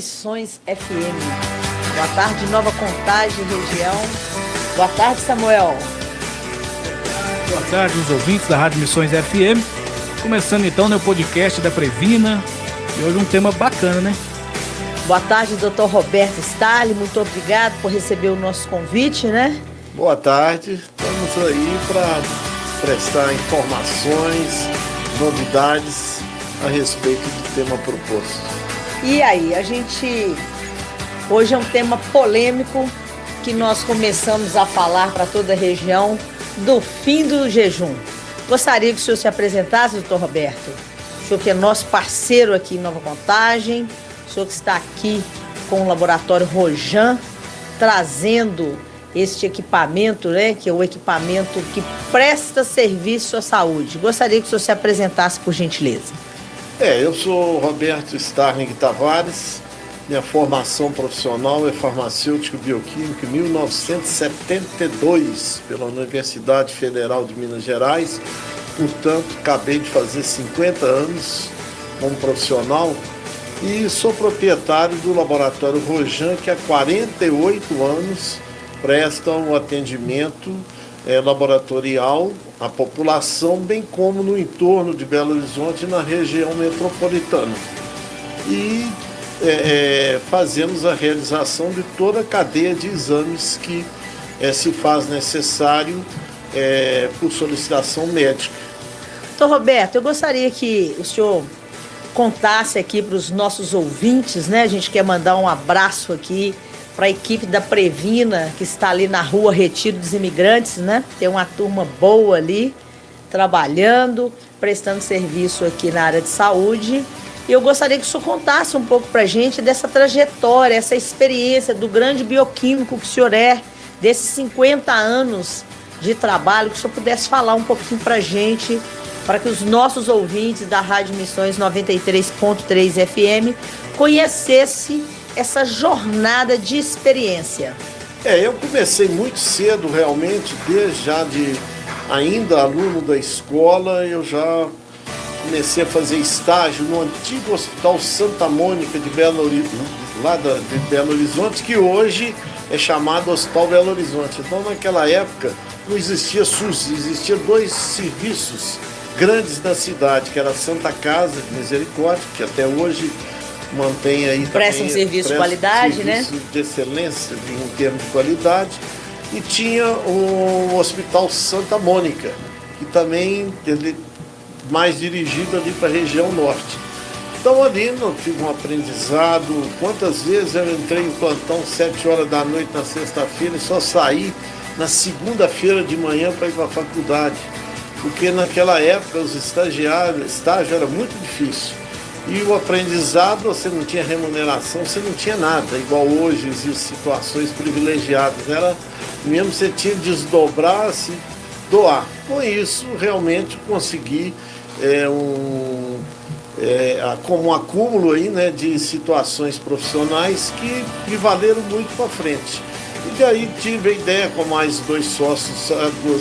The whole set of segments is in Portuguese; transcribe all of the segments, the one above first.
Missões FM. Boa tarde, Nova Contagem, região. Boa tarde, Samuel. Boa tarde, os ouvintes da Rádio Missões FM. Começando então o podcast da Previna. E hoje um tema bacana, né? Boa tarde, Dr. Roberto Stahli. Muito obrigado por receber o nosso convite, né? Boa tarde. Estamos aí para prestar informações, novidades a respeito do tema proposto. E aí, hoje é um tema polêmico que nós começamos a falar para toda a região do fim do jejum. Gostaria que o senhor se apresentasse, doutor Roberto. O senhor que é nosso parceiro aqui em Nova Contagem, o senhor que está aqui com o laboratório Rojan, trazendo este equipamento, né, que é o equipamento que presta serviço à saúde. Gostaria que o senhor se apresentasse, por gentileza. Eu sou Roberto Stahli Tavares, minha formação profissional é farmacêutico bioquímico em 1972 pela Universidade Federal de Minas Gerais, portanto acabei de fazer 50 anos como profissional e sou proprietário do laboratório Rojan, que há 48 anos presta um atendimento laboratorial à população, bem como no entorno de Belo Horizonte e na região metropolitana. E fazemos a realização de toda a cadeia de exames que se faz necessário por solicitação médica. Doutor Roberto, eu gostaria que o senhor contasse aqui para os nossos ouvintes, né? A gente quer mandar um abraço aqui para a equipe da Previna, que está ali na rua Retiro dos Imigrantes, né? Tem uma turma boa ali, trabalhando, prestando serviço aqui na área de saúde. E eu gostaria que o senhor contasse um pouco para a gente dessa trajetória, essa experiência do grande bioquímico que o senhor é, desses 50 anos de trabalho, que o senhor pudesse falar um pouquinho para a gente, para que os nossos ouvintes da Rádio Missões 93.3 FM conhecessem essa jornada de experiência. Eu comecei muito cedo, realmente, ainda aluno da escola, eu já comecei a fazer estágio no antigo Hospital Santa Mônica de Belo Horizonte, que hoje é chamado Hospital Belo Horizonte. Então, naquela época, não existia SUS, existia dois serviços grandes da cidade, que era a Santa Casa de Misericórdia, que até hoje mantém aí... Presta um serviço de qualidade, né? De excelência em termos de qualidade. E tinha o Hospital Santa Mônica, que também mais dirigido ali para a região norte. Então ali eu tive um aprendizado. Quantas vezes eu entrei em plantão 7 horas da noite na sexta-feira e só saí na segunda-feira de manhã para ir para a faculdade. Porque naquela época os estágio era muito difícil. E o aprendizado, você não tinha remuneração, você não tinha nada. Igual hoje existem situações privilegiadas. Era mesmo você tinha que desdobrar, se doar. Com isso, realmente consegui como um acúmulo aí, né, de situações profissionais que me valeram muito para frente. E daí tive a ideia com mais duas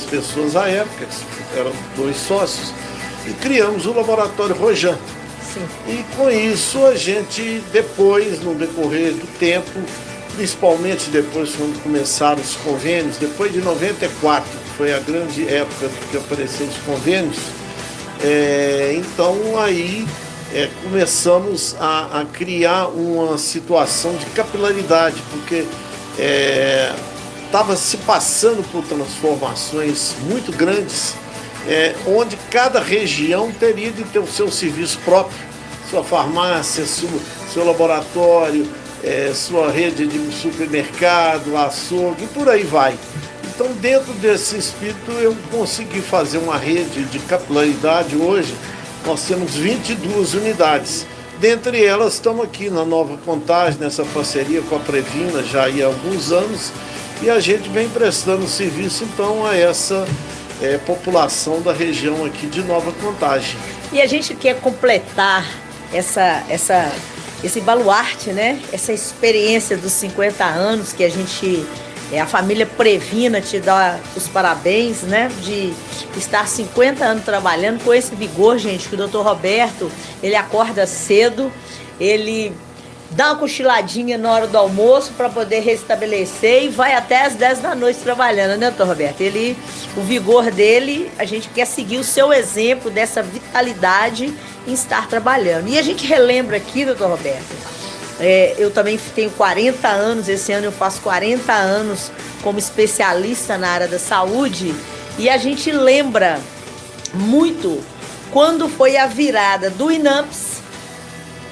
pessoas à época, eram 2 sócios, e criamos o laboratório Rojan. Sim. E com isso a gente depois, no decorrer do tempo, principalmente depois quando começaram os convênios, depois de 94, que foi a grande época que apareceram os convênios, então aí começamos a criar uma situação de capilaridade, porque estava se passando por transformações muito grandes, onde cada região teria de ter o seu serviço próprio, sua farmácia, seu laboratório, sua rede de supermercado, açougue, e por aí vai. Então, dentro desse espírito, eu consegui fazer uma rede de capilaridade. Hoje, nós temos 22 unidades. Dentre elas, estamos aqui na Nova Contagem, nessa parceria com a Previna, já há alguns anos, e a gente vem prestando serviço, então, a essa população da região aqui de Nova Contagem. E a gente quer completar esse baluarte, né? Essa experiência dos 50 anos que a família Previna te dá os parabéns, né? De estar 50 anos trabalhando com esse vigor, gente, que o doutor Roberto, ele acorda cedo, ele dá uma cochiladinha na hora do almoço para poder restabelecer e vai até as 10 da noite trabalhando, né, doutor Roberto? O vigor dele, a gente quer seguir o seu exemplo dessa vitalidade em estar trabalhando. E a gente relembra aqui, doutor Roberto, eu também tenho 40 anos, esse ano eu faço 40 anos como especialista na área da saúde, e a gente lembra muito quando foi a virada do INAMPS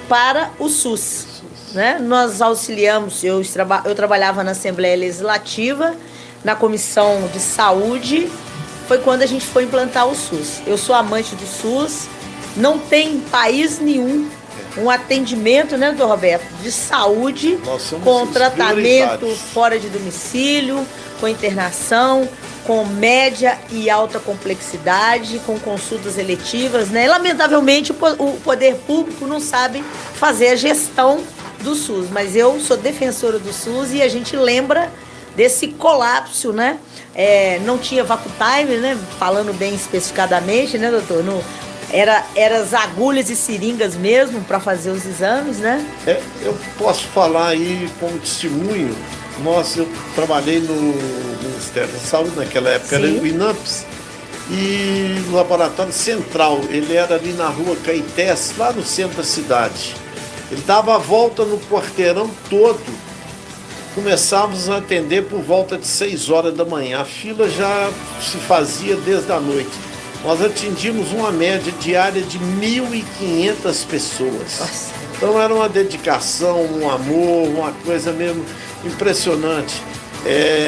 para o SUS. Né? Nós auxiliamos, eu trabalhava na Assembleia Legislativa, na Comissão de Saúde, foi quando a gente foi implantar o SUS. Eu sou amante do SUS, não tem país nenhum um atendimento, né, doutor Roberto, de saúde com tratamento fora de domicílio, com internação, com média e alta complexidade, com consultas eletivas, né? Lamentavelmente, o poder público não sabe fazer a gestão do SUS, mas eu sou defensora do SUS e a gente lembra desse colapso, né? Não tinha vacuum time, né? Falando bem especificadamente, né, doutor? Era as agulhas e seringas mesmo para fazer os exames, né? Eu posso falar aí como testemunho. Eu trabalhei no Ministério da Saúde naquela época, era o INAMPS, e o laboratório central, ele era ali na rua Caetés, lá no centro da cidade. Ele dava a volta no quarteirão todo. Começávamos a atender por volta de 6 horas da manhã. A fila já se fazia desde a noite. Nós atendíamos uma média diária de 1.500 pessoas. Nossa. Então era uma dedicação, um amor, uma coisa mesmo impressionante.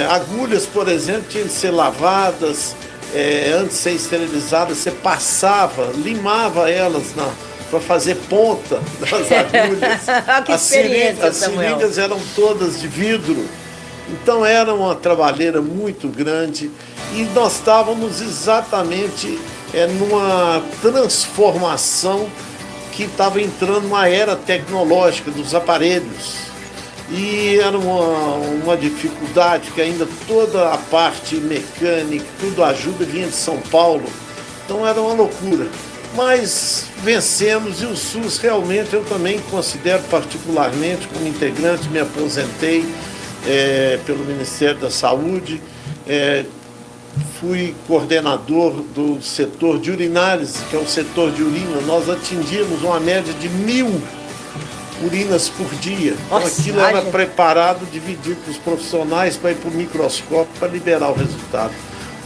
Agulhas, por exemplo, tinham que ser lavadas, antes de ser esterilizadas, você passava, limava elas para fazer ponta das agulhas. Que experiência, as seringas eram todas de vidro. Então era uma trabalheira muito grande e nós estávamos exatamente numa transformação que estava entrando uma era tecnológica dos aparelhos. E era uma dificuldade que ainda toda a parte mecânica, tudo ajuda, vinha de São Paulo. Então era uma loucura. Mas vencemos e o SUS realmente eu também considero particularmente como integrante, me aposentei pelo Ministério da Saúde, fui coordenador do setor de urinálise, que é o setor de urina. Nós atingimos uma média de 1.000 urinas por dia. Então aquilo era preparado, dividido para os profissionais para ir para o microscópio para liberar o resultado.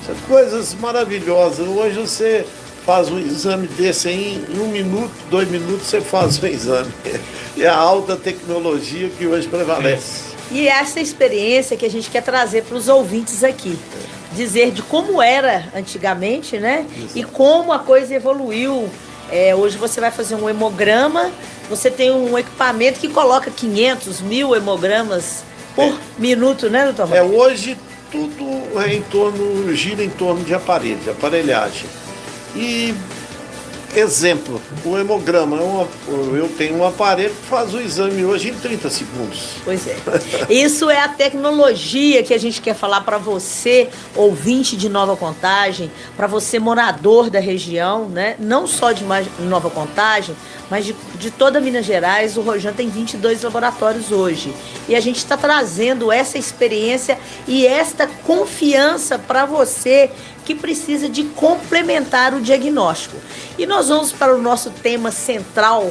São coisas maravilhosas. Hoje você faz um exame desse aí, em 1 minuto, 2 minutos você faz o exame. É a alta tecnologia que hoje prevalece. E essa experiência que a gente quer trazer para os ouvintes aqui. Dizer de como era antigamente, né? Exato. E como a coisa evoluiu. Hoje você vai fazer um hemograma, você tem um equipamento que coloca 500, 1.000 hemogramas por minuto, né, doutor? Hoje tudo gira em torno de aparelhagem. E, exemplo, o hemograma, eu tenho um aparelho que faz o exame hoje em 30 segundos. Pois é. Isso é a tecnologia que a gente quer falar para você, ouvinte de Nova Contagem, para você morador da região, né? Não só de Nova Contagem, mas de toda Minas Gerais. O Rojan tem 22 laboratórios hoje. E a gente está trazendo essa experiência e esta confiança para você que precisa de complementar o diagnóstico. E nós vamos para o nosso tema central,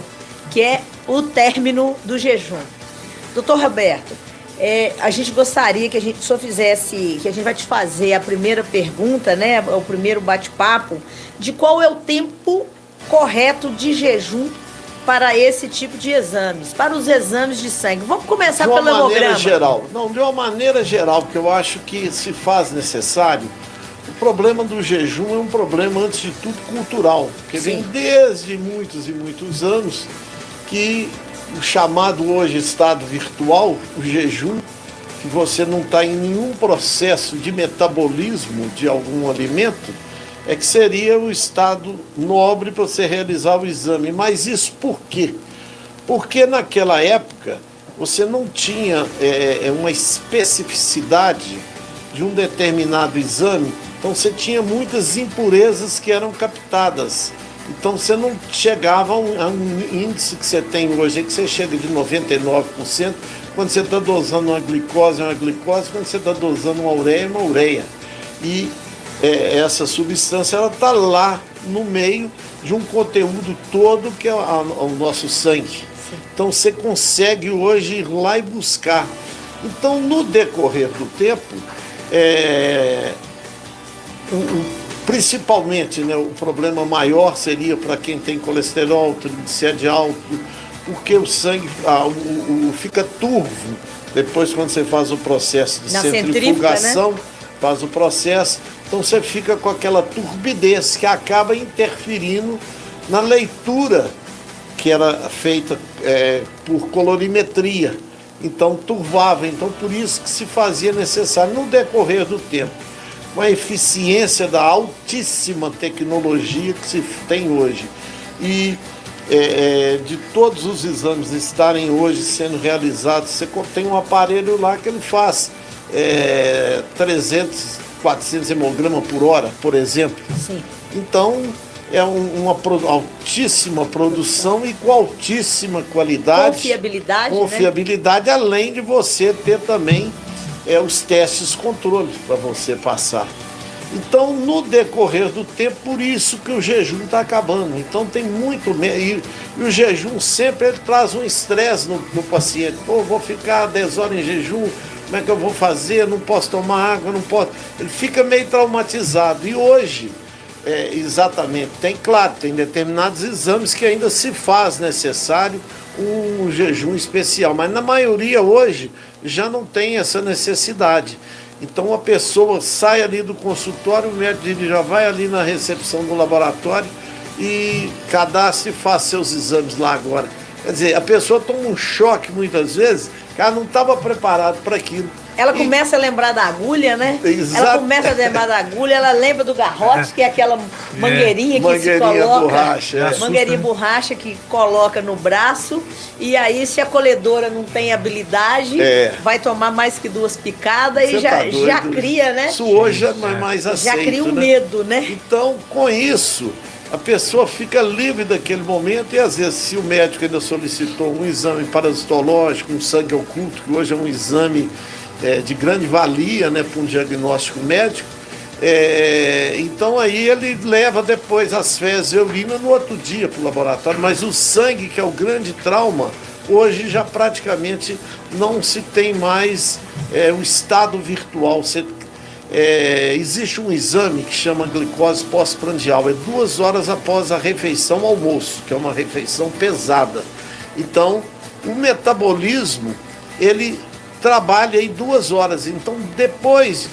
que é o término do jejum. Doutor Roberto, a gente gostaria que o senhor fizesse, que a gente vai te fazer a primeira pergunta, né, o primeiro bate-papo, de qual é o tempo correto de jejum para esse tipo de exames, para os exames de sangue. Vamos começar pelo hemograma. De uma maneira geral. Não, de uma maneira geral, porque eu acho que se faz necessário. O problema do jejum é um problema, antes de tudo, cultural, que vem desde muitos e muitos anos, que o chamado hoje estado virtual, o jejum, que você não está em nenhum processo de metabolismo de algum alimento, que seria o estado nobre para você realizar o exame. Mas isso por quê? Porque naquela época você não tinha uma especificidade de um determinado exame. Então você tinha muitas impurezas que eram captadas Então você não chegava a um índice que você tem hoje, que você chega de 99%, quando você está dosando uma glicose, quando você está dosando uma ureia. E essa substância ela está lá no meio de um conteúdo todo que é o nosso sangue. Sim. Então você consegue hoje ir lá e buscar. Então no decorrer do tempo, principalmente, né, o problema maior seria para quem tem colesterol, triglicérides alto, porque o sangue fica turvo depois quando você faz o processo de centrifugação, né? Faz o processo, então você fica com aquela turbidez que acaba interferindo na leitura que era feita por colorimetria, então turvava, então por isso que se fazia necessário no decorrer do tempo, com a eficiência da altíssima tecnologia que se tem hoje e de todos os exames estarem hoje sendo realizados, você tem um aparelho lá que ele faz 300, 400 hemogramas por hora, por exemplo. Sim. Então é uma altíssima produção e com altíssima qualidade. Confiabilidade, né? Além de você ter também os testes controle para você passar. Então, no decorrer do tempo, por isso que o jejum está acabando. Então, tem muito... E o jejum sempre ele traz um estresse no paciente. Pô, vou ficar 10 horas em jejum, como é que eu vou fazer? Não posso tomar água, não posso... Ele fica meio traumatizado. E hoje, exatamente, tem determinados exames que ainda se faz necessário um jejum especial. Mas na maioria hoje já não tem essa necessidade. Então a pessoa sai ali do consultório, o médico já vai ali na recepção do laboratório e cadastra e faz seus exames lá agora. Quer dizer, a pessoa toma um choque muitas vezes, que ela não estava preparada para aquilo. Ela começa a lembrar da agulha, né? Exato. Ela começa a lembrar da agulha, ela lembra do garrote, que é aquela mangueirinha que se coloca. Borracha, mangueirinha borracha que coloca no braço. E aí, se a colhedora não tem habilidade, vai tomar mais que 2 picadas e já cria, né? Isso hoje é mais aceito. Já cria um medo, né? Então, com isso, a pessoa fica livre daquele momento e às vezes, se o médico ainda solicitou um exame parasitológico, um sangue oculto, que hoje é um exame de grande valia, né, para um diagnóstico médico, então aí ele leva depois as fezes e urina no outro dia para o laboratório, mas o sangue, que é o grande trauma, hoje já praticamente não se tem mais o estado virtual. Existe um exame que chama glicose pós-prandial, 2 horas após a refeição ao almoço, que é uma refeição pesada. Então, o metabolismo, ele trabalha aí 2 horas. Então, depois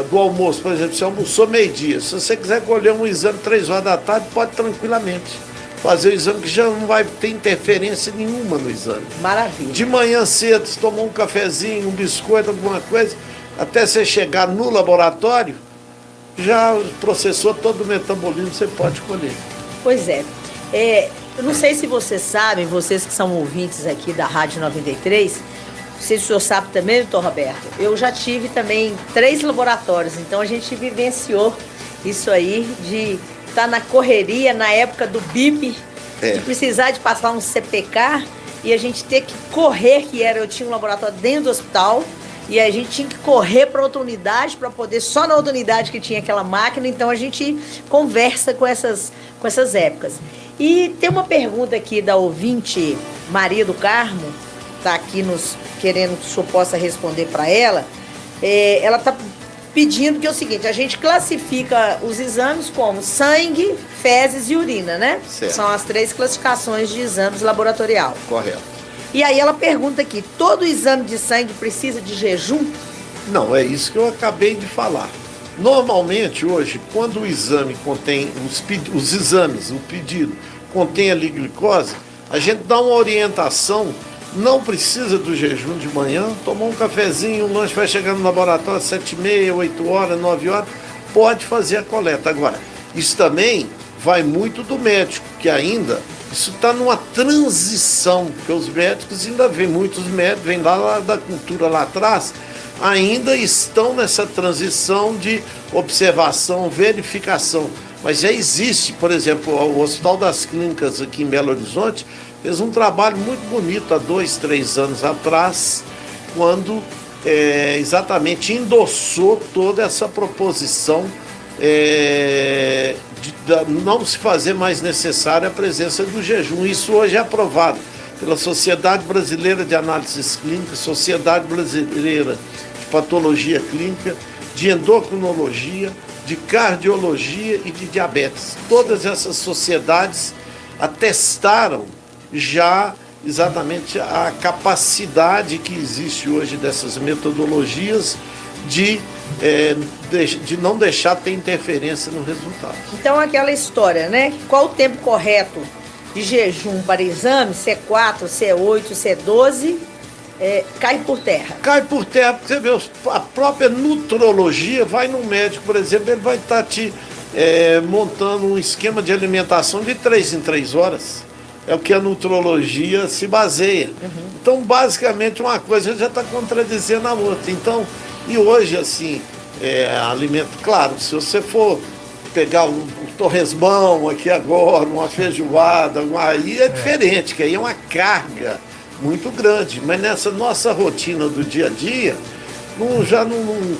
do almoço, por exemplo, você almoçou meio-dia, se você quiser colher um exame 3 horas da tarde, pode tranquilamente fazer o exame, que já não vai ter interferência nenhuma no exame. Maravilha. De manhã cedo, você tomou um cafezinho, um biscoito, alguma coisa, até você chegar no laboratório, já processou todo o metabolismo, você pode colher. Pois é. Eu não sei se vocês sabem, vocês que são ouvintes aqui da Rádio 93, não sei se o senhor sabe também, doutor Roberto, eu já tive também 3 laboratórios, então a gente vivenciou isso aí, de estar na correria, na época do BIP, de precisar de passar um CPK e a gente ter que correr, eu tinha um laboratório dentro do hospital, e a gente tinha que correr para outra unidade para poder, só na outra unidade que tinha aquela máquina, então a gente conversa com essas épocas. E tem uma pergunta aqui da ouvinte Maria do Carmo, está aqui querendo que o senhor possa responder para ela. Ela está pedindo que é o seguinte, a gente classifica os exames como sangue, fezes e urina, né? Certo. São as 3 classificações de exames laboratorial. Correto. E aí ela pergunta aqui, todo exame de sangue precisa de jejum? Não, é isso que eu acabei de falar. Normalmente, hoje, quando o exame contém, os exames, o pedido, contém ali glicose, a gente dá uma orientação, não precisa do jejum de manhã, tomou um cafezinho, um lanche, vai chegar no laboratório às 7h30, 8 horas, 9 horas, pode fazer a coleta. Agora, isso também vai muito do médico, que ainda... Isso está numa transição, porque os médicos ainda vêm, muitos médicos vêm lá da cultura lá atrás, ainda estão nessa transição de observação, verificação. Mas já existe, por exemplo, o Hospital das Clínicas aqui em Belo Horizonte fez um trabalho muito bonito há 2, 3 anos atrás, quando exatamente endossou toda essa proposição de não se fazer mais necessária a presença do jejum. Isso hoje é aprovado pela Sociedade Brasileira de Análises Clínicas, Sociedade Brasileira de Patologia Clínica, de Endocrinologia, de Cardiologia e de Diabetes. Todas essas sociedades atestaram já exatamente a capacidade que existe hoje dessas metodologias de não deixar ter interferência no resultado. Então, aquela história, né? Qual o tempo correto de jejum para exame, se é 4, se é 8, se é 12, cai por terra. Cai por terra, porque você vê, a própria nutrologia vai no médico, por exemplo, ele vai estar te montando um esquema de alimentação de 3 em 3 horas. É o que a nutrologia se baseia. Então, basicamente, uma coisa já está contradizendo a outra. Então, e hoje, assim, alimento, claro, se você for pegar um torresmão aqui agora, uma feijoada, aí é diferente, que aí é uma carga muito grande. Mas nessa nossa rotina do dia a dia, já não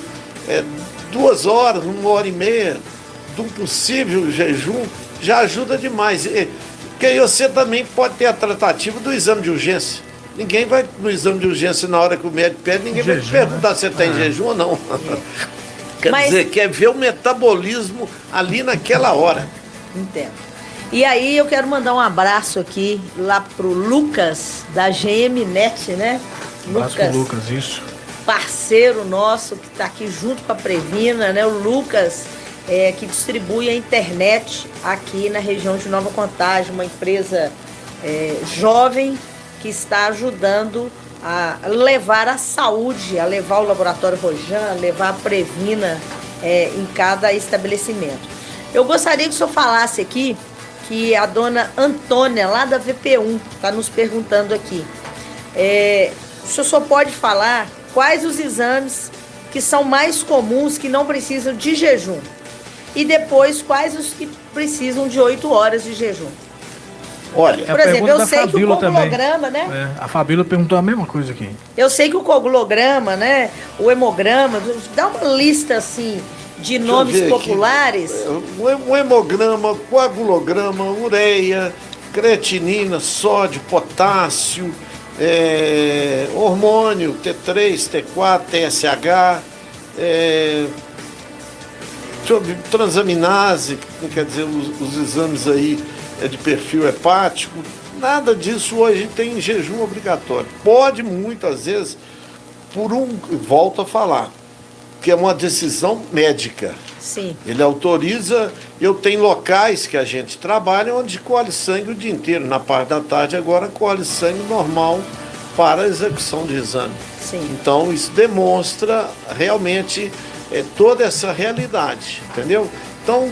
2 horas, 1h30 de um possível jejum já ajuda demais. Porque aí você também pode ter a tratativa do exame de urgência. Ninguém vai no exame de urgência na hora que o médico pede, ninguém vai te perguntar se você está em jejum ou não. Quer dizer, quer ver o metabolismo ali naquela hora. Entendo. E aí eu quero mandar um abraço aqui lá pro Lucas, da GM Net, né? Abraço pro Lucas, isso. Parceiro nosso, que está aqui junto com a Previna, né? O Lucas, que distribui a internet aqui na região de Nova Contagem, uma empresa jovem que está ajudando a levar a saúde, a levar o Laboratório Rojan, a levar a Previna em cada estabelecimento. Eu gostaria que o senhor falasse aqui que a dona Antônia, lá da VP1, está nos perguntando aqui. O senhor só pode falar quais os exames que são mais comuns, que não precisam de jejum? E depois, quais os que precisam de 8 horas de jejum? Olha, por exemplo, eu sei que o coagulograma, né? A Fabíola perguntou a mesma coisa aqui. Eu sei que o coagulograma, né? O hemograma, dá uma lista assim de nomes populares. O hemograma, coagulograma, ureia, creatinina, sódio, potássio, hormônio, T3, T4, TSH, transaminase, quer dizer, os exames aí de perfil hepático, nada disso hoje tem jejum obrigatório. Pode muitas vezes, volto a falar, que é uma decisão médica. Sim. Ele autoriza, tenho locais que a gente trabalha onde colhe sangue o dia inteiro, na parte da tarde agora colhe sangue normal para a execução de exame. Sim. Então isso demonstra realmente toda essa realidade, entendeu? Então,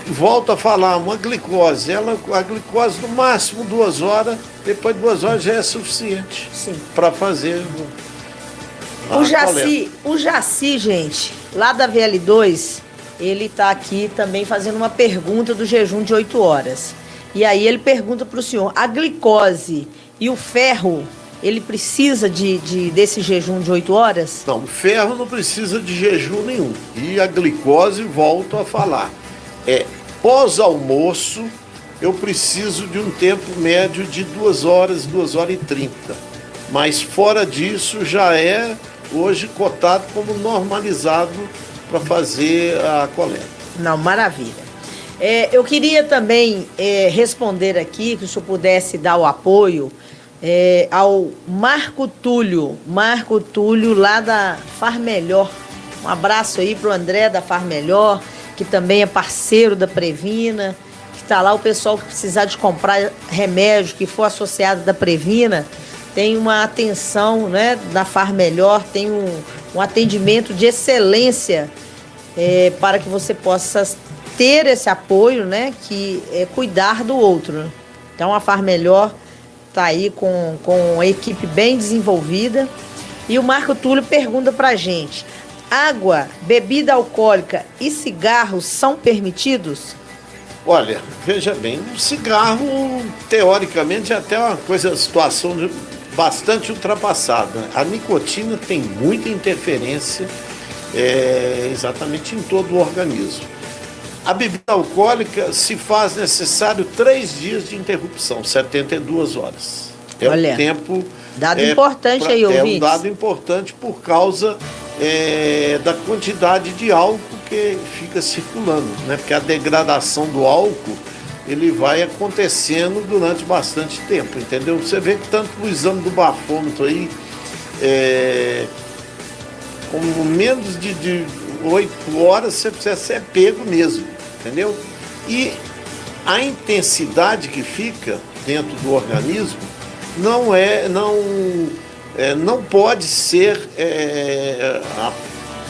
volto a falar, uma glicose, a glicose no máximo 2 horas, depois de 2 horas já é suficiente para fazer o Jaci, gente, lá da VL2, ele está aqui também fazendo uma pergunta do jejum de 8 horas. E aí ele pergunta para o senhor, a glicose e o ferro, ele precisa desse jejum de 8 horas? Não, o ferro não precisa de jejum nenhum. E a glicose, volto a falar, pós-almoço, eu preciso de um tempo médio de 2 horas, 2 horas e 30. Mas fora disso, já hoje cotado como normalizado para fazer a coleta. Não, maravilha. Eu queria também responder aqui, que o senhor pudesse dar o apoio ao Marco Túlio lá da Far Melhor. Um abraço aí para o André da Far Melhor, que também é parceiro da Previna, que está lá, o pessoal que precisar de comprar remédio, que for associado da Previna, tem uma atenção, né, da Far Melhor, tem um atendimento de excelência para que você possa ter esse apoio, né, que é cuidar do outro, né? Então a Far Melhor está aí com a equipe bem desenvolvida. E o Marco Túlio pergunta para a gente, água, bebida alcoólica e cigarros são permitidos? Olha, veja bem, o cigarro, teoricamente, é até uma situação bastante ultrapassada. A nicotina tem muita interferência exatamente em todo o organismo. A bebida alcoólica se faz necessário 3 dias de interrupção, 72 horas. Olha, um tempo... Dado importante aí, ouvintes. É um dado importante por causa da quantidade de álcool que fica circulando, né? Porque a degradação do álcool, ele vai acontecendo durante bastante tempo, entendeu? Você vê que tanto no exame do bafômetro aí, como menos de 8 horas, você precisa ser pego mesmo, entendeu? E a intensidade que fica dentro do organismo não pode ser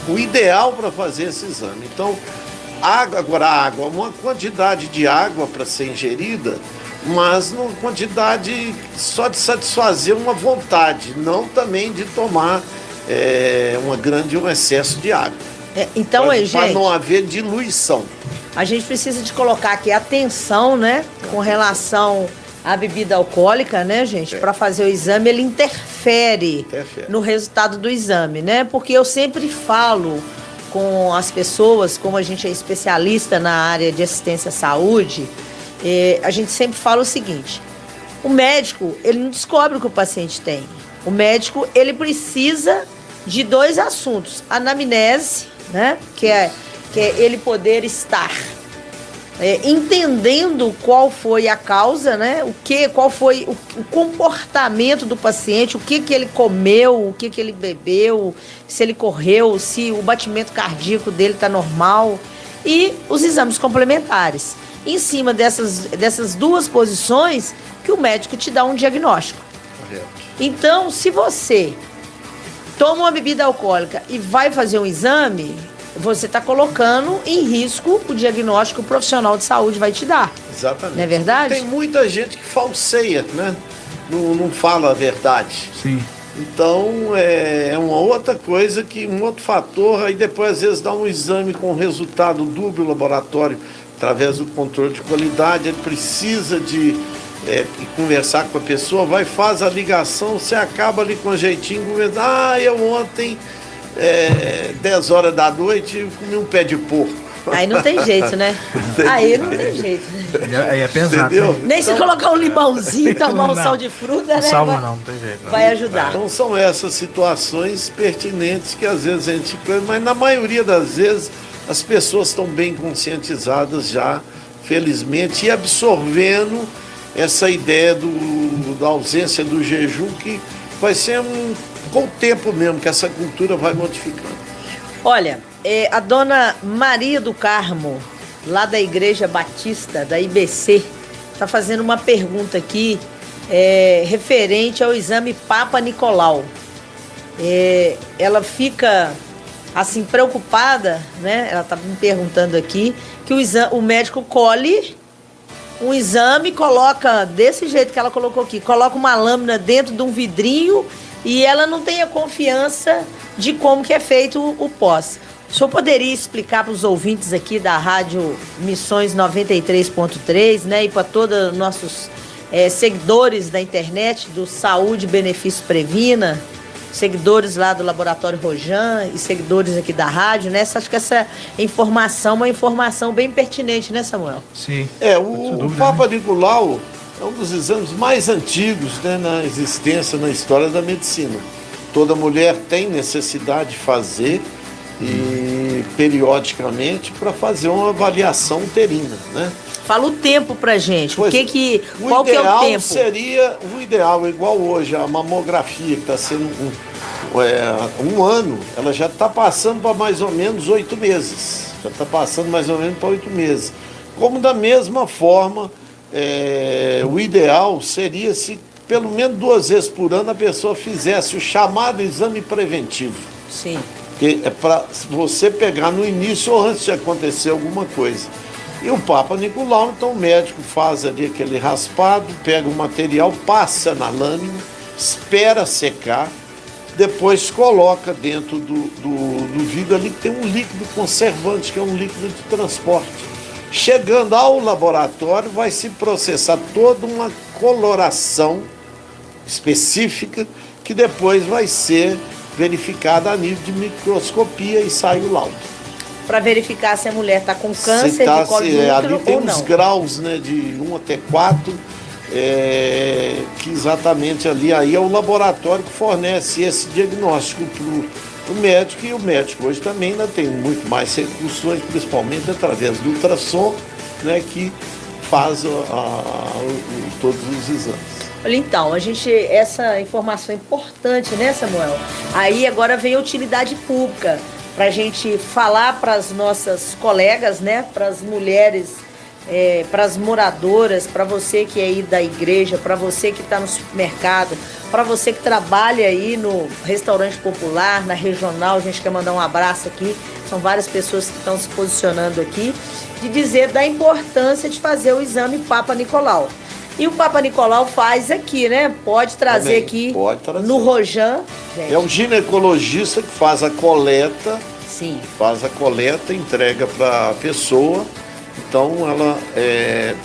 o ideal para fazer esse exame. Então, água, uma quantidade de água para ser ingerida, mas numa quantidade só de satisfazer uma vontade, não também de tomar um excesso de água. Então, gente, para não haver diluição. A gente precisa de colocar aqui atenção, né, com relação à bebida alcoólica, né, gente? Para fazer o exame, ele interfere no resultado do exame, né? Porque eu sempre falo com as pessoas, como a gente é especialista na área de assistência à saúde, a gente sempre fala o seguinte: o médico, ele não descobre o que o paciente tem. O médico, ele precisa de 2 assuntos: anamnese, né? Que é ele poder estar entendendo qual foi a causa, né? Qual foi o comportamento do paciente, o que ele comeu, o que ele bebeu, se ele correu, se o batimento cardíaco dele está normal, e os exames complementares. Em cima dessas 2 posições que o médico te dá um diagnóstico. Correto. Então, se você toma uma bebida alcoólica e vai fazer um exame, você está colocando em risco o diagnóstico que o profissional de saúde vai te dar. Exatamente. Não é verdade? Tem muita gente que falseia, né? Não fala a verdade. Sim. Então, é uma outra coisa, um outro fator, aí depois às vezes dá um exame com resultado dúbio laboratório, através do controle de qualidade, ele precisa de conversar com a pessoa, faz a ligação, você acaba ali com um jeitinho, conversando, eu ontem... 10 horas da noite, comi um pé de porco. Aí não tem jeito, né? Aí não tem jeito, né? Aí é pesado. Entendeu? Nem se colocar um limãozinho, tomar um sal de fruta, né? Não tem jeito. Vai ajudar. Então são essas situações pertinentes que às vezes a gente... Mas na maioria das vezes as pessoas estão bem conscientizadas já, felizmente, e absorvendo essa ideia da ausência do jejum, que vai ser com o tempo mesmo, que essa cultura vai modificando. Olha, a dona Maria do Carmo, lá da Igreja Batista, da IBC, está fazendo uma pergunta aqui referente ao exame Papa Nicolau. Ela fica, assim, preocupada, né? Ela está me perguntando aqui, que o médico colhe um exame, coloca desse jeito que ela colocou aqui, coloca uma lâmina dentro de um vidrinho e ela não tem a confiança de como que é feito o pós. O senhor poderia explicar para os ouvintes aqui da Rádio Missões 93.3, né, e para todos os nossos seguidores da internet, do Saúde Benefício Previna, seguidores lá do Laboratório Rojan e seguidores aqui da rádio, né? Acho que essa informação é uma informação bem pertinente, né, Samuel? Sim. O Papa Nicolau é um dos exames mais antigos, né, na existência, na história da medicina. Toda mulher tem necessidade de fazer e periodicamente para fazer uma avaliação uterina, né? Fala o tempo pra gente. Qual que é o tempo? Seria o ideal, igual hoje, a mamografia, que está sendo um ano, ela já está passando para mais ou menos 8 meses. Já está passando mais ou menos para 8 meses. Como da mesma forma, o ideal seria se pelo menos 2 vezes por ano a pessoa fizesse o chamado exame preventivo. Sim. Que é para você pegar no início ou antes de acontecer alguma coisa. E o Papa Nicolau, então o médico faz ali aquele raspado, pega o material, passa na lâmina, espera secar, depois coloca dentro do vidro ali que tem um líquido conservante, que é um líquido de transporte. Chegando ao laboratório, vai se processar toda uma coloração específica que depois vai ser verificada a nível de microscopia e sai o laudo. Para verificar se a mulher está com câncer tá, de colo de ali útero tem ou uns não. graus, né, de 1 até 4, que exatamente ali aí é o laboratório que fornece esse diagnóstico para o médico, e o médico hoje também ainda tem muito mais recursos, principalmente através do ultrassom, né, que faz todos os exames. Olha, então, essa informação é importante, né, Samuel? Aí agora vem a utilidade pública, para a gente falar para as nossas colegas, né, para as mulheres, para as moradoras, para você que é aí da igreja, para você que está no supermercado, para você que trabalha aí no restaurante popular, na regional. A gente quer mandar um abraço aqui, são várias pessoas que estão se posicionando aqui, de dizer da importância de fazer o exame Papa Nicolau. E o Papa Nicolau faz aqui, né? Pode trazer também, aqui pode trazer. No Rojan. Gente. É o ginecologista que faz a coleta. Sim. Faz a coleta, entrega para a pessoa. Então ela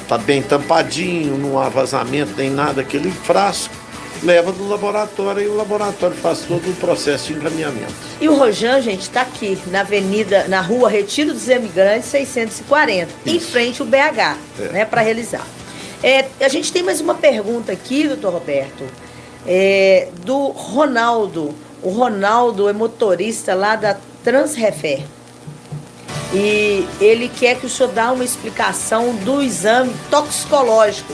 está bem tampadinho, não há vazamento nem nada, aquele frasco, leva no laboratório e o laboratório faz todo o processo de encaminhamento. E o Rojan, gente, está aqui na rua Retiro dos Imigrantes 640, isso, em frente ao BH, né, para realizar. A gente tem mais uma pergunta aqui, doutor Roberto, do Ronaldo. O Ronaldo é motorista lá da Transrefer. E ele quer que o senhor dê uma explicação do exame toxicológico.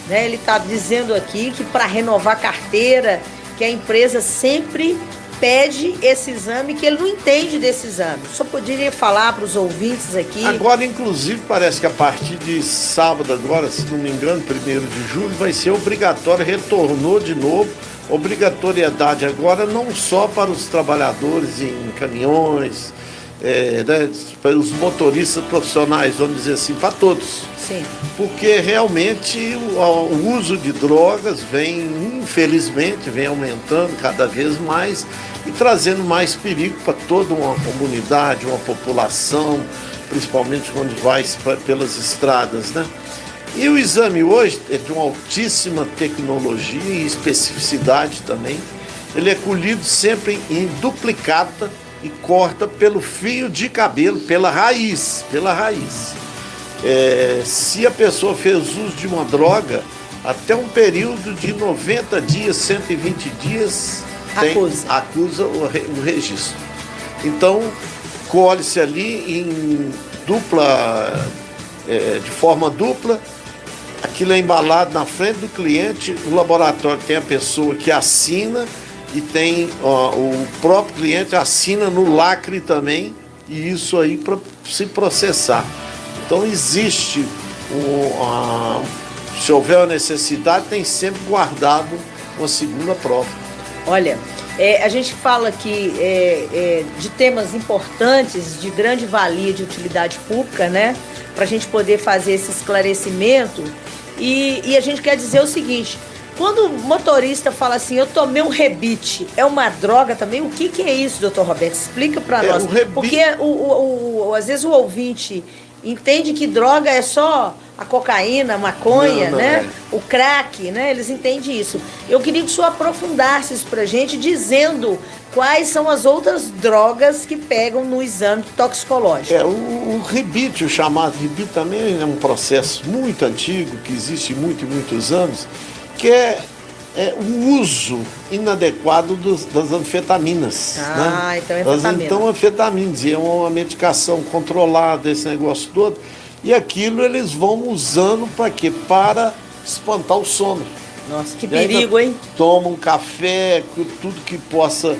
Né? Ele está dizendo aqui que para renovar a carteira, que a empresa sempre pede esse exame, que ele não entende desse exame. Só poderia falar para os ouvintes aqui. Agora, inclusive, parece que a partir de sábado agora, se não me engano, 1º de julho, vai ser obrigatório, retornou de novo, obrigatoriedade agora não só para os trabalhadores em caminhões, né, para os motoristas profissionais, vamos dizer assim, para todos. Sim. Porque realmente o uso de drogas infelizmente, vem aumentando cada vez mais e trazendo mais perigo para toda uma comunidade, uma população, principalmente quando vai pelas estradas, né? E o exame hoje é de uma altíssima tecnologia e especificidade também. Ele é colhido sempre em duplicata e corta pelo fio de cabelo, pela raiz. Se a pessoa fez uso de uma droga, até um período de 90 dias, 120 dias, acusa o registro. Então, colhe-se ali em de forma dupla, aquilo é embalado na frente do cliente, no laboratório tem a pessoa que assina e tem o próprio cliente assina no lacre também, e isso aí para se processar. Então existe, se houver a necessidade, tem sempre guardado uma segunda prova. Olha, a gente fala aqui de temas importantes, de grande valia, de utilidade pública, né? Para a gente poder fazer esse esclarecimento. E a gente quer dizer o seguinte: quando o motorista fala assim, eu tomei um rebite, é uma droga também? O que é isso, doutor Roberto? Explica para nós. Porque às vezes o ouvinte entende que droga é só a cocaína, a maconha, não, né? O crack, né? Eles entendem isso. Eu queria que o senhor aprofundasse isso pra gente, dizendo quais são as outras drogas que pegam no exame toxicológico. O rebite, o chamado rebite, também é um processo muito antigo, que existe muitos anos, que é o uso inadequado das anfetaminas. Né? Então é anfetamina. Então, anfetaminas, e é uma medicação controlada, esse negócio todo, e aquilo eles vão usando para quê? Para espantar o sono. Nossa, que perigo, hein? Tomam café, tudo que possa.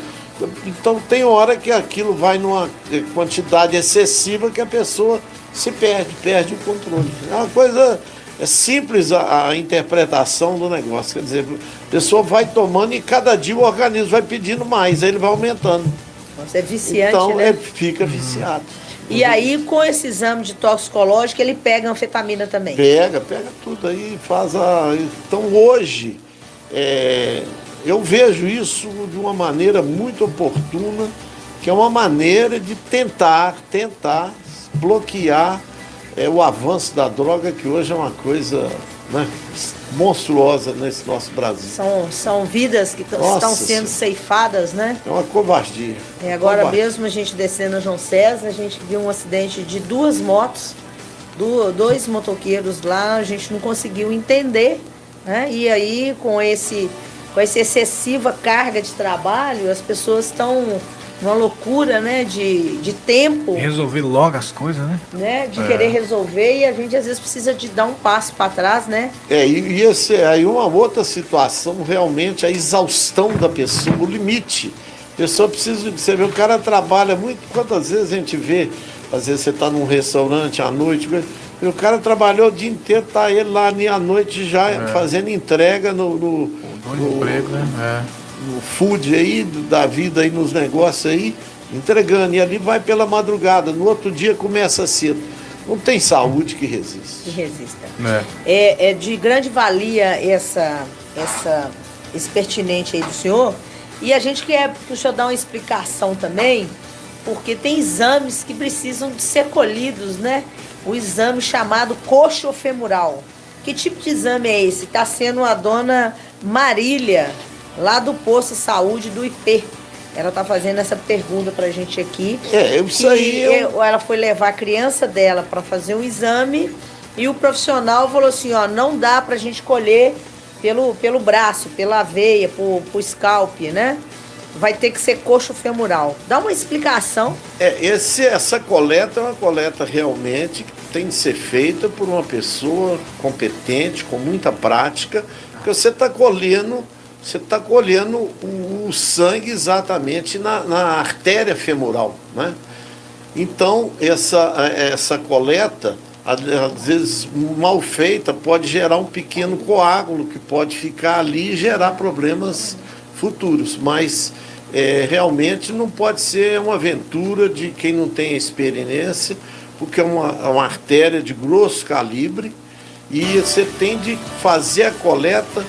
Então tem hora que aquilo vai numa quantidade excessiva que a pessoa se perde o controle. É uma coisa simples a interpretação do negócio. Quer dizer, a pessoa vai tomando e cada dia o organismo vai pedindo mais, aí ele vai aumentando. Nossa, é viciante, então, né? Fica viciado. E aí, com esse exame de toxicológico, ele pega anfetamina também? Pega tudo aí, faz a... Então, hoje, eu vejo isso de uma maneira muito oportuna, que é uma maneira de tentar bloquear o avanço da droga, que hoje é uma coisa, né, monstruosa nesse nosso Brasil. São vidas que estão sendo ceifadas, né? É uma covardia. Agora mesmo, a gente descendo a João César, a gente viu um acidente de 2 motos, 2 motoqueiros lá, a gente não conseguiu entender, né? E aí, com essa excessiva carga de trabalho, as pessoas estão numa loucura, né, de tempo. Resolver logo as coisas, né? De querer resolver, e a gente às vezes precisa de dar um passo para trás, né? Aí uma outra situação, realmente, a exaustão da pessoa, o limite. A pessoa precisa de você ver, o cara trabalha muito, quantas vezes a gente vê, às vezes você está num restaurante à noite, e o cara trabalhou o dia inteiro, tá ele lá à noite já fazendo entrega no emprego, né? No food aí, da vida aí, nos negócios aí, entregando. E ali vai pela madrugada, no outro dia começa cedo. Não tem saúde que resista. É de grande valia esse pertinente aí do senhor. E a gente quer que o senhor dê uma explicação também, porque tem exames que precisam de ser colhidos, né? O exame chamado coxofemoral. Que tipo de exame é esse? Está sendo a dona Marília, lá do posto de saúde do IP. Ela está fazendo essa pergunta para a gente aqui. Ela foi levar a criança dela para fazer um exame e o profissional falou assim, não dá para a gente colher pelo braço, pela veia, por scalp, né? Vai ter que ser coxofemoral. Dá uma explicação. Essa coleta é uma coleta realmente que tem de ser feita por uma pessoa competente, com muita prática, porque você está colhendo o sangue exatamente na artéria femoral, né? Então, essa coleta, às vezes mal feita, pode gerar um pequeno coágulo que pode ficar ali e gerar problemas futuros, mas realmente não pode ser uma aventura de quem não tem experiência, porque é uma artéria de grosso calibre e você tem de fazer a coleta,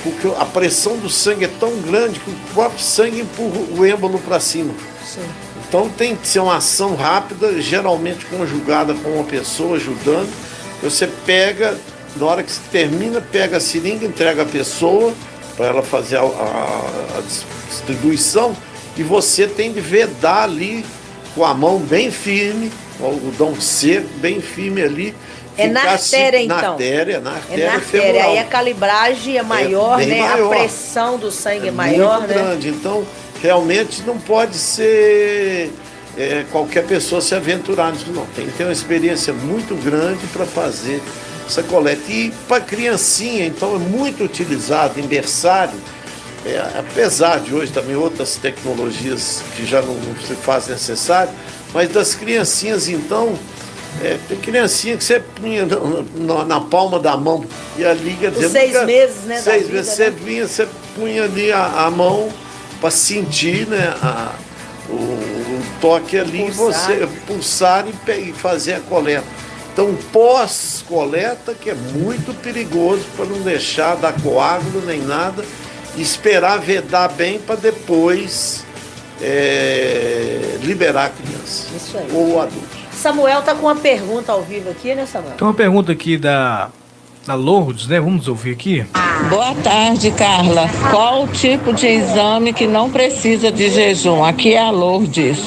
porque a pressão do sangue é tão grande que o próprio sangue empurra o êmbolo para cima. Sim. Então tem que ser uma ação rápida, geralmente conjugada com uma pessoa ajudando. Você pega, na hora que você termina, pega a seringa, entrega a pessoa para ela fazer a distribuição, e você tem de vedar ali com a mão bem firme, o algodão seco, bem firme ali. Na artéria, então? Na artéria femoral. Aí a calibragem é maior, né? Maior. A pressão do sangue é maior, muito né? grande. Então, realmente não pode ser qualquer pessoa se aventurar nisso, não. Tem que ter uma experiência muito grande para fazer essa coleta. E para criancinha, então, é muito utilizado em berçário, apesar de hoje também outras tecnologias que já não se faz necessário, mas das criancinhas, então, tem criancinha que você punha na palma da mão e ali, quer dizer... 6 meses, né? 6 meses, você punha ali a mão para sentir, né, o toque ali, você pulsar e fazer a coleta. Então, pós-coleta, que é muito perigoso para não deixar dar coágulo nem nada, e esperar vedar bem para depois liberar a criança. Isso aí. Ou o adulto. Samuel tá com uma pergunta ao vivo aqui, né, Samuel? Tem uma pergunta aqui da Lourdes, né? Vamos ouvir aqui. Boa tarde, Carla. Qual o tipo de exame que não precisa de jejum? Aqui é a Lourdes.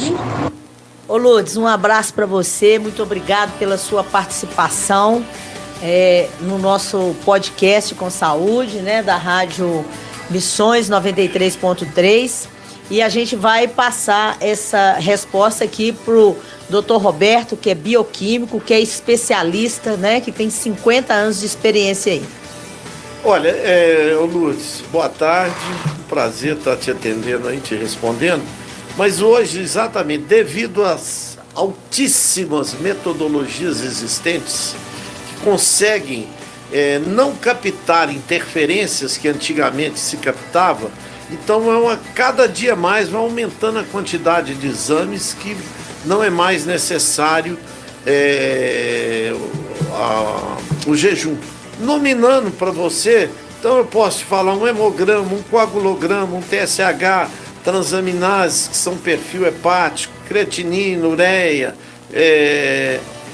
Ô Lourdes, um abraço para você, muito obrigado pela sua participação no nosso podcast com saúde, né, da Rádio Missões 93.3, e a gente vai passar essa resposta aqui pro Dr. Roberto, que é bioquímico, que é especialista, né, que tem 50 anos de experiência aí. Olha, Lourdes, boa tarde, um prazer estar te atendendo aí, te respondendo. Mas hoje, exatamente, devido às altíssimas metodologias existentes que conseguem não captar interferências que antigamente se captava, então cada dia mais vai aumentando a quantidade de exames que não é mais necessário o jejum. Nominando para você, então eu posso te falar um hemograma, um coagulograma, um TSH, transaminases, que são perfil hepático, creatinina, ureia,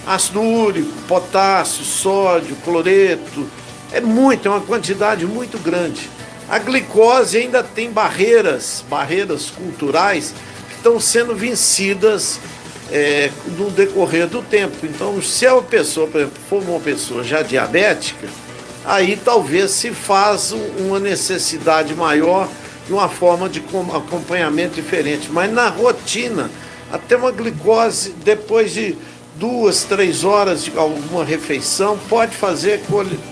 ácido úrico, potássio, sódio, cloreto, é uma quantidade muito grande. A glicose ainda tem barreiras culturais que estão sendo vencidas no decorrer do tempo. Então, se a pessoa, por exemplo, for uma pessoa já diabética, aí talvez se faz uma necessidade maior de uma forma de acompanhamento diferente. Mas na rotina, até uma glicose, depois de 2, 3 horas de alguma refeição, pode fazer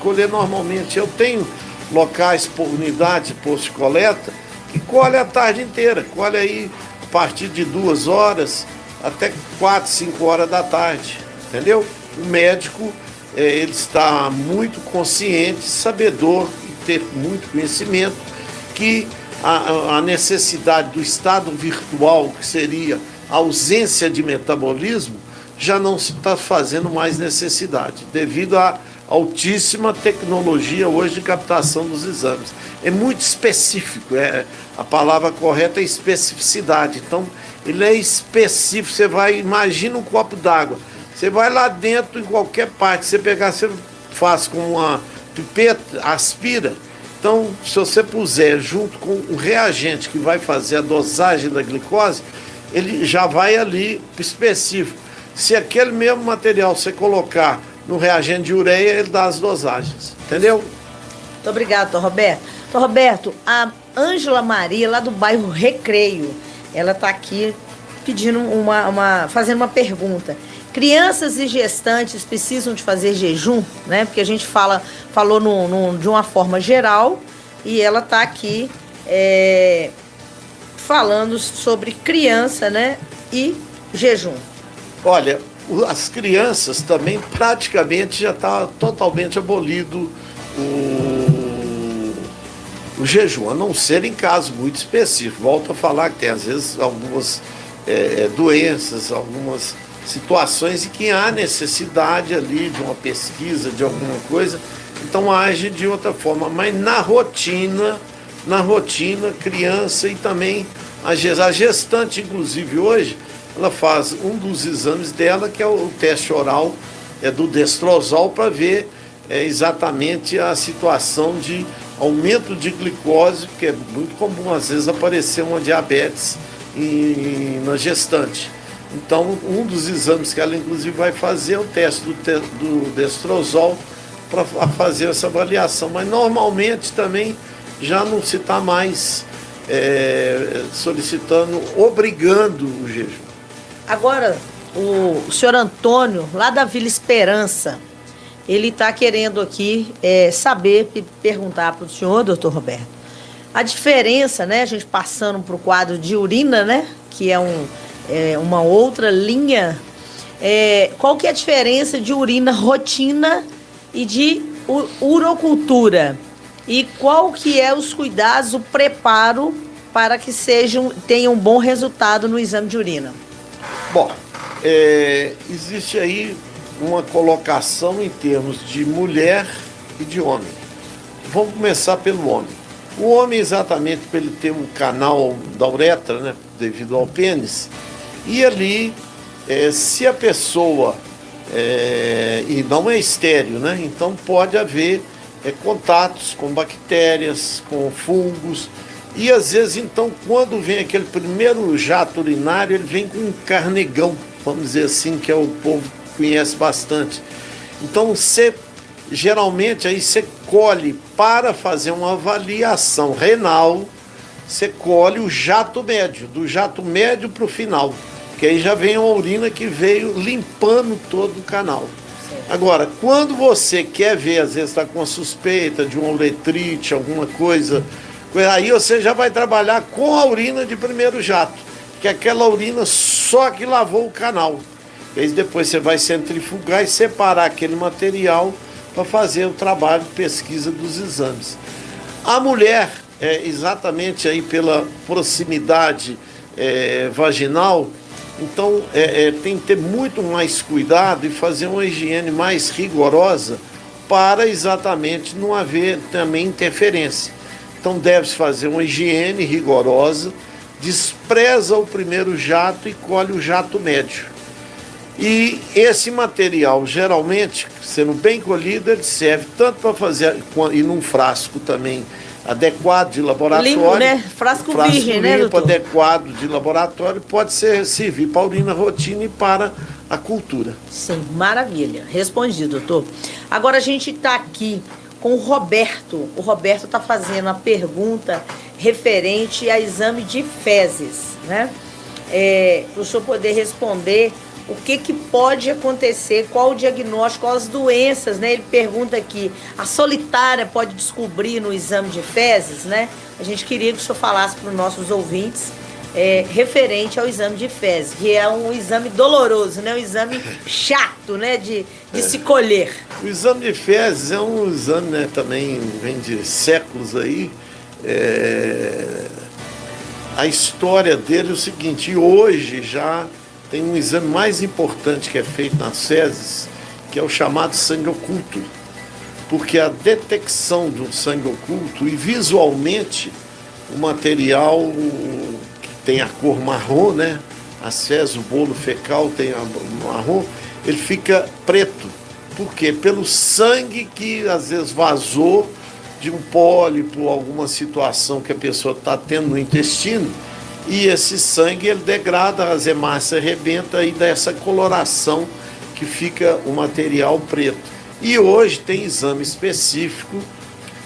colher normalmente. Eu tenho locais por unidade, posto de coleta, que colhe a tarde inteira, colhe aí a partir de 2 horas até 4, 5 horas da tarde, entendeu? O médico, ele está muito consciente, sabedor e ter muito conhecimento que a necessidade do estado virtual, que seria a ausência de metabolismo, já não se está fazendo mais necessidade, devido à altíssima tecnologia hoje de captação dos exames. É muito específico, a palavra correta é especificidade. Então, ele é específico. Você imagina um copo d'água, você vai lá dentro, em qualquer parte, você pegar, você faz com uma pipeta, aspira. Então, se você puser junto com o reagente que vai fazer a dosagem da glicose, ele já vai ali específico. Se aquele mesmo material você colocar no reagente de ureia, ele dá as dosagens, entendeu? Muito obrigado, Dr. Roberto. Dr. Roberto, a Ângela Maria, lá do bairro Recreio, ela está aqui pedindo fazendo uma pergunta. Crianças e gestantes precisam de fazer jejum, né? Porque a gente falou de uma forma geral, e ela está aqui falando sobre criança, né? E jejum. Olha, as crianças também praticamente já está totalmente abolido o jejum, a não ser em casos muito específicos. Volto a falar que tem às vezes algumas doenças, algumas situações em que há necessidade ali de uma pesquisa, de alguma coisa, então age de outra forma. Mas na rotina, criança e também a gestante, inclusive hoje, ela faz um dos exames dela, que é o teste oral do destrozol, para ver exatamente a situação de aumento de glicose, porque é muito comum às vezes aparecer uma diabetes na gestante. Então, um dos exames que ela inclusive vai fazer é o teste do destrozol para fazer essa avaliação. Mas normalmente também já não se está mais solicitando, obrigando o jejum. Agora, o senhor Antônio, lá da Vila Esperança, ele está querendo aqui saber, perguntar para o senhor, doutor Roberto, a diferença, né, a gente passando para o quadro de urina, né, que é uma outra linha, qual que é a diferença de urina rotina e de urocultura? E qual que é os cuidados, o preparo para que tenham um bom resultado no exame de urina? Bom, existe aí uma colocação em termos de mulher e de homem. Vamos começar pelo homem. O homem, exatamente por ele ter um canal da uretra, né, devido ao pênis, e ali, se a pessoa, e não é estéril, né, então pode haver contatos com bactérias, com fungos, e às vezes, então, quando vem aquele primeiro jato urinário, ele vem com um carnegão, vamos dizer assim, que o povo conhece bastante. Então, geralmente, aí você colhe, para fazer uma avaliação renal, você colhe o jato médio, do jato médio para o final, que aí já vem uma urina que veio limpando todo o canal. Agora, quando você quer ver, às vezes está com uma suspeita de uma uretrite, alguma coisa, aí você já vai trabalhar com a urina de primeiro jato, que é aquela urina só que lavou o canal. E aí depois você vai centrifugar e separar aquele material para fazer o trabalho de pesquisa dos exames. A mulher, exatamente aí pela proximidade vaginal, então tem que ter muito mais cuidado e fazer uma higiene mais rigorosa para exatamente não haver também interferência. Então deve-se fazer uma higiene rigorosa, despreza o primeiro jato e colhe o jato médio. E esse material, geralmente, sendo bem colhido, ele serve tanto para fazer, e num frasco também adequado de laboratório. Limpo, né? Frasco virgem, né, limpo, doutor? adequado de laboratório, pode servir para urina rotina e para a cultura. Sim, maravilha. Respondido, doutor. Agora a gente está aqui com o Roberto. O Roberto está fazendo a pergunta referente a exame de fezes, né? Para o senhor poder responder o que pode acontecer, qual o diagnóstico, quais as doenças, né? Ele pergunta aqui, a solitária pode descobrir no exame de fezes, né? A gente queria que o senhor falasse para os nossos ouvintes referente ao exame de fezes, que é um exame doloroso, né? Um exame chato, né? De se colher. O exame de fezes é um exame, né? Também vem de séculos aí. A história dele é o seguinte, e hoje já tem um exame mais importante que é feito nas fezes, que é o chamado sangue oculto. Porque a detecção de um sangue oculto e visualmente o material que tem a cor marrom, né? As fezes, o bolo fecal tem a marrom, ele fica preto. Por quê? Pelo sangue que às vezes vazou de um pólipo, alguma situação que a pessoa está tendo no intestino, e esse sangue ele degrada, as hemácias arrebenta e dá essa coloração que fica o material preto. E hoje tem exame específico,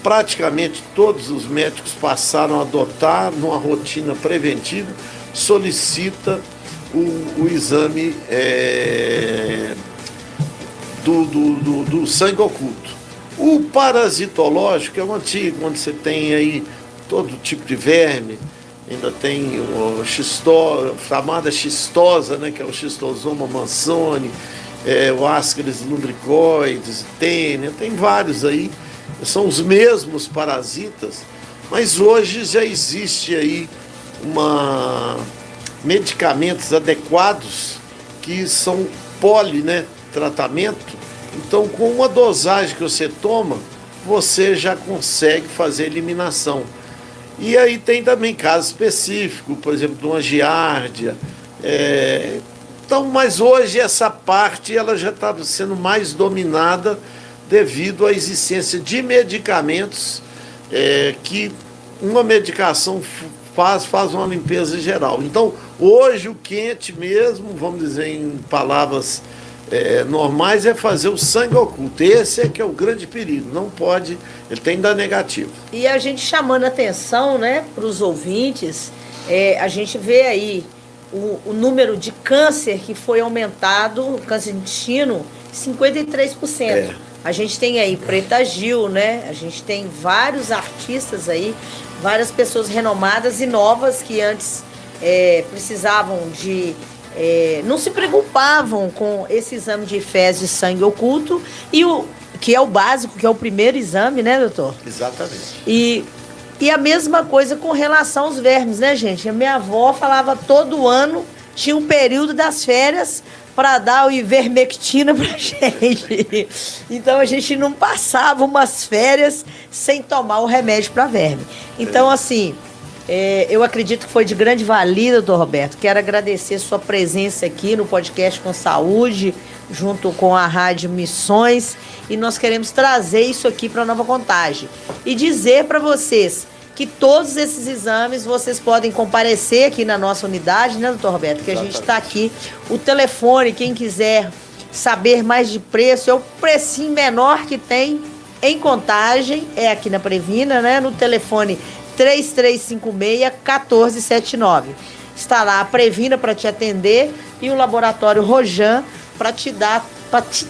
praticamente todos os médicos passaram a adotar numa rotina preventiva, solicita o exame do sangue oculto. O parasitológico é o antigo, onde você tem aí todo tipo de verme, ainda tem a chamada xistosa, né, que é o Schistosoma mansoni, o Ascaris lumbricoides, tênia, tem vários aí, são os mesmos parasitas, mas hoje já existe aí medicamentos adequados que são tratamento. Então, com uma dosagem que você toma, você já consegue fazer a eliminação. E aí tem também casos específicos, por exemplo, de uma giardia. Então, mas hoje essa parte ela já está sendo mais dominada devido à existência de medicamentos que uma medicação faz uma limpeza geral. Então, hoje o quente mesmo, vamos dizer em palavras normais, é fazer o sangue oculto. Esse é que é o grande perigo. Não pode, ele tem que dar negativo. E a gente chamando atenção, né, para os ouvintes, a gente vê aí o número de câncer que foi aumentado, câncer de intestino, 53%. A gente tem aí Preta Gil, né? A gente tem vários artistas aí, várias pessoas renomadas e novas que antes precisavam de... não se preocupavam com esse exame de fezes e sangue oculto, que é o básico, que é o primeiro exame, né, doutor? Exatamente. E a mesma coisa com relação aos vermes, né, gente? A minha avó falava todo ano, tinha um período das férias para dar o ivermectina pra gente. Então a gente não passava umas férias sem tomar o remédio para verme. Então, assim, eu acredito que foi de grande valia, doutor Roberto. Quero agradecer sua presença aqui no podcast Com Saúde, junto com a Rádio Missões. E nós queremos trazer isso aqui para Nova Contagem. E dizer para vocês que todos esses exames vocês podem comparecer aqui na nossa unidade, né, doutor Roberto? Que a gente está aqui. O telefone, quem quiser saber mais de preço, é o precinho menor que tem em Contagem, é aqui na Previna, né? No telefone 3356-1479. Está lá a Previna para te atender e o Laboratório Rojan para te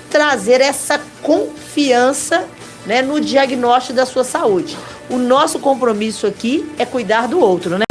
trazer essa confiança, né, no diagnóstico da sua saúde. O nosso compromisso aqui é cuidar do outro, né?